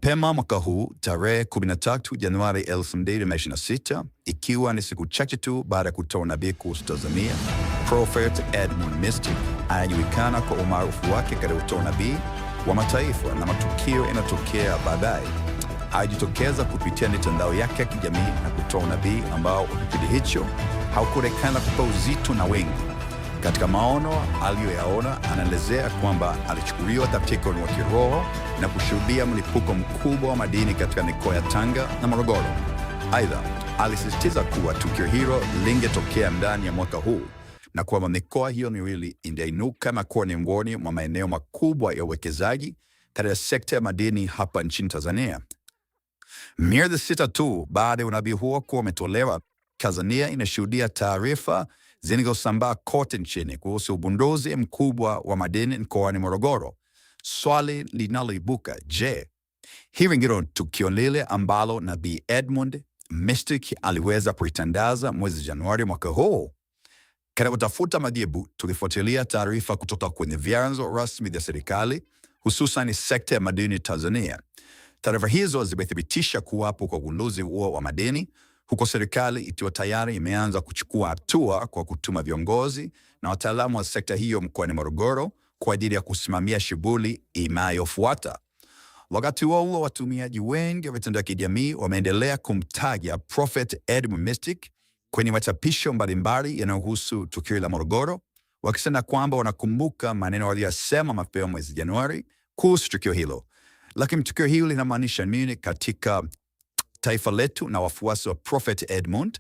Mapema mwaka huu tarehe 13 Januari 2026, ikiwa ni siku chache tu baada ya kutoa unabii kuhusu Tanzania, Prophet Edmund Mystic anajulikana kwa umaarufu wake katika kutoa unabii wa mataifa na matukio yanayotokea baadaye. Alijitokeza kupitia mitandao yake ya kijamii na kutoa unabii ambao kipindi hicho haukuonekana kupa uzito na wengi. Katika maono aliyoyaona, anaelezea kwamba alichukuliwa katika ulimwengu wa kiroho na kushuhudia mlipuko mkubwa wa madini katika mikoa ya Tanga na Morogoro. Aidha, alisisitiza kuwa tukio hilo lingetokea ndani ya mwaka huu na kwamba mikoa hiyo miwili ingeinuka na kuwa miongoni mwa maeneo makubwa ya uwekezaji katika sekta ya madini hapa nchini Tanzania. Miezi 6 tu baada ya unabii huo kuwa umetolewa, Tanzania inashuhudia taarifa zinazosambaa kote nchini kuhusu ugunduzi mkubwa wa madini mkoani Morogoro. Swali linaloibuka, je, hili ndilo tukio lile ambalo Nabii Edmund Mystic aliweza kulitangaza mwezi Januari mwaka huu? Katika kutafuta majibu, tulifuatilia taarifa kutoka kwenye vyanzo rasmi vya serikali, hususan sekta ya madini Tanzania. Taarifa hizo zimethibitisha kuwapo kwa ugunduzi huo wa madini, huko serikali ikiwa tayari imeanza kuchukua hatua kwa kutuma viongozi na wataalamu wa sekta hiyo mkoani Morogoro kwa ajili ya kusimamia shughuli inayofuata. Wakati huo watumiaji wengi wa mitandao ya kijamii wameendelea kumtaja Prophet Edmund Mystic kwenye machapisho mbalimbali yanayohusu tukio la Morogoro, wakisema kwamba wanakumbuka maneno waliyosema mapema mwezi Januari kuhusu tukio hilo. Lakini tukio hilo linamaanisha nini katika taifa letu na wafuasi wa Prophet Edmund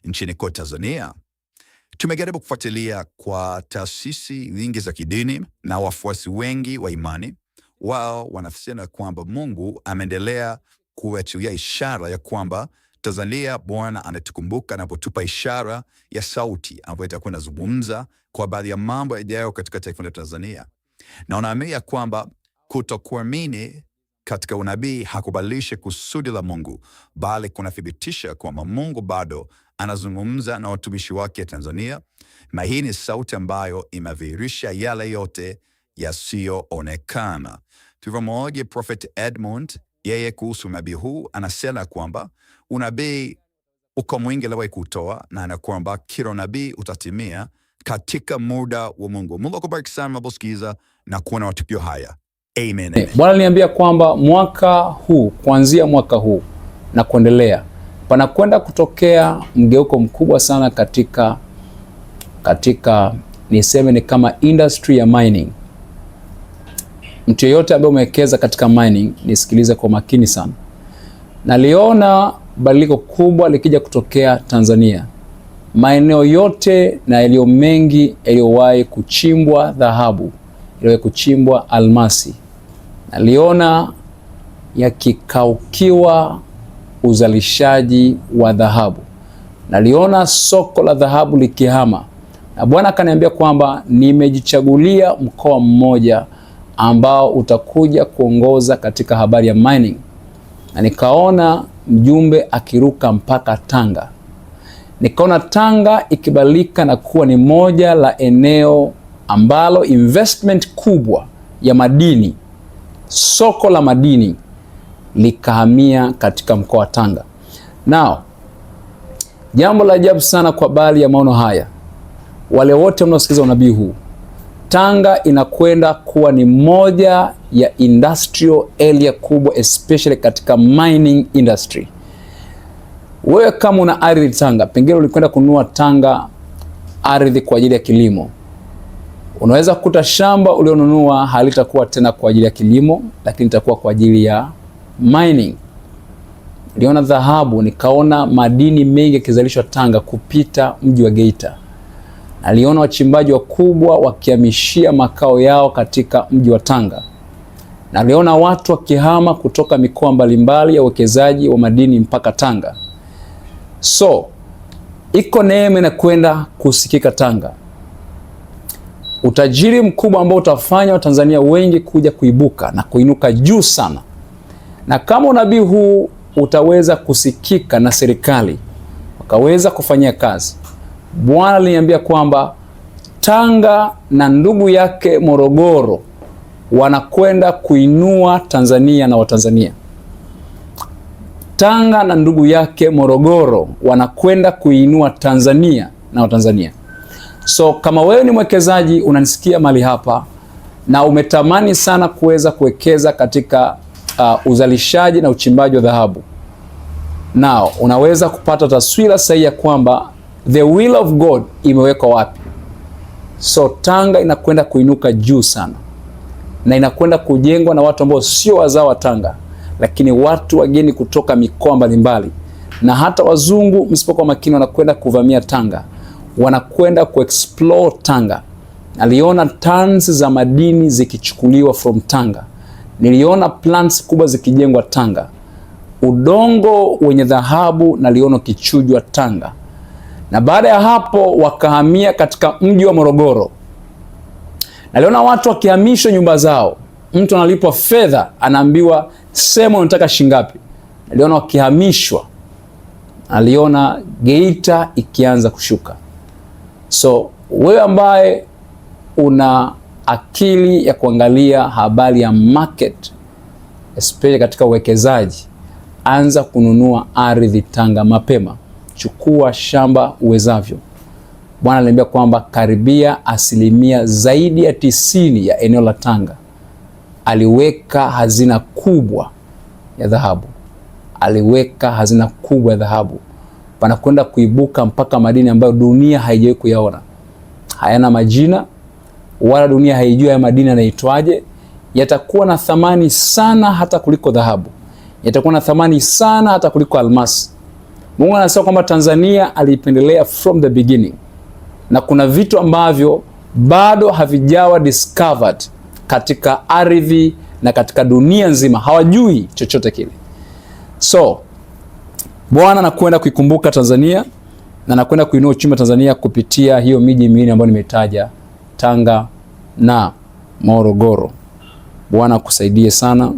nchini kote Tanzania? Tumejaribu kufuatilia kwa taasisi nyingi za kidini na wafuasi wengi wa imani. Wao wanasema kwamba Mungu ameendelea kuachilia ishara ya kwamba Tanzania, Bwana anatukumbuka anapotupa ishara ya sauti ambayo itakuwa inazungumza kwa baadhi ya mambo yajayo katika taifa la Tanzania. Na wanaamini kwamba kutokuamini katika unabii hakubadilisha kusudi la Mungu, bali kunathibitisha kwamba Mungu bado anazungumza na watumishi wake Tanzania, na hii ni sauti ambayo imedhihirisha yale yote yasiyoonekana. Tulivyomuoji Prophet Edmund, yeye kuhusu unabii huu anasema kwamba unabii uko mwingi aliwahi kutoa, na kwamba kila unabii utatimia katika muda wa Mungu. Mungu akubariki sana mnaposikiza na kuona matukio haya. Amen. Bwana aliniambia kwamba mwaka huu, kuanzia mwaka huu na kuendelea, panakwenda kutokea mgeuko mkubwa sana katika niseme ni kama industry ya mining. Mtu yeyote ambaye umewekeza katika mining, nisikilize kwa makini sana. Naliona badiliko kubwa likija kutokea Tanzania. Maeneo yote na yaliyo mengi yaliyowahi kuchimbwa dhahabu, yaliyowahi kuchimbwa almasi, naliona yakikaukiwa uzalishaji wa dhahabu. Naliona soko la dhahabu likihama. Na Bwana akaniambia kwamba nimejichagulia mkoa mmoja ambao utakuja kuongoza katika habari ya mining. Na nikaona mjumbe akiruka mpaka Tanga. Nikaona Tanga ikibadilika na kuwa ni moja la eneo ambalo investment kubwa ya madini, soko la madini likahamia katika mkoa wa Tanga. Now, jambo la ajabu sana kwa bali ya maono haya, wale wote mnaosikiza unabii huu, Tanga inakwenda kuwa ni moja ya industrial area kubwa, especially katika mining industry. Wewe kama una ardhi Tanga, pengine ulikwenda kununua Tanga ardhi kwa ajili ya kilimo, unaweza kukuta shamba ulionunua halitakuwa tena kwa ajili ya kilimo, lakini itakuwa kwa ajili ya mining. Niliona dhahabu, nikaona madini mengi yakizalishwa Tanga kupita mji wa Geita. Naliona wachimbaji wakubwa wakihamishia makao yao katika mji wa Tanga. Naliona watu wakihama kutoka mikoa mbalimbali ya uwekezaji wa madini mpaka Tanga. So, iko neema inakwenda kusikika Tanga. Utajiri mkubwa ambao utafanya Watanzania wengi kuja kuibuka na kuinuka juu sana. Na kama unabii huu utaweza kusikika na serikali wakaweza kufanyia kazi, Bwana aliniambia kwamba Tanga na ndugu yake Morogoro wanakwenda kuinua Tanzania na Watanzania. Tanga na ndugu yake Morogoro wanakwenda kuinua Tanzania na Watanzania. So kama wewe ni mwekezaji unanisikia mali hapa na umetamani sana kuweza kuwekeza katika uzalishaji na uchimbaji wa dhahabu, nao unaweza kupata taswira sahihi ya kwamba the will of God imewekwa wapi. So Tanga inakwenda kuinuka juu sana, na inakwenda kujengwa na watu ambao sio wazao wa Tanga, lakini watu wageni kutoka mikoa mbalimbali, na hata wazungu msipokuwa makini wanakwenda kuvamia Tanga, wanakwenda kuexplore Tanga. Niliona tons za madini zikichukuliwa from Tanga, niliona plants kubwa zikijengwa Tanga, udongo wenye dhahabu naliona kichujwa Tanga, na baada ya hapo wakahamia katika mji wa Morogoro. Naliona watu wakihamishwa nyumba zao, mtu analipwa fedha, anaambiwa sema unataka shingapi. Naliona wakihamishwa. Naliona Geita ikianza kushuka. So wewe ambaye una akili ya kuangalia habari ya market, especially katika uwekezaji, anza kununua ardhi Tanga mapema. Chukua shamba uwezavyo. Bwana aliniambia kwamba karibia asilimia zaidi ya 90 ya eneo la Tanga aliweka hazina kubwa ya dhahabu. Aliweka hazina kubwa ya dhahabu. Panakwenda kuibuka mpaka madini ambayo dunia haijawahi kuyaona. Hayana majina, wala dunia haijui ya madini yanaitwaje. Yatakuwa na thamani sana hata kuliko dhahabu. Yatakuwa na thamani sana hata kuliko almasi. Mungu anasema kwamba Tanzania alipendelea from the beginning, na kuna vitu ambavyo bado havijawa discovered katika ardhi na katika dunia nzima, hawajui chochote kile. So Bwana anakwenda kuikumbuka Tanzania na anakwenda kuinua uchumi wa Tanzania kupitia hiyo miji miwili ambayo nimetaja, Tanga na Morogoro. Bwana akusaidie sana.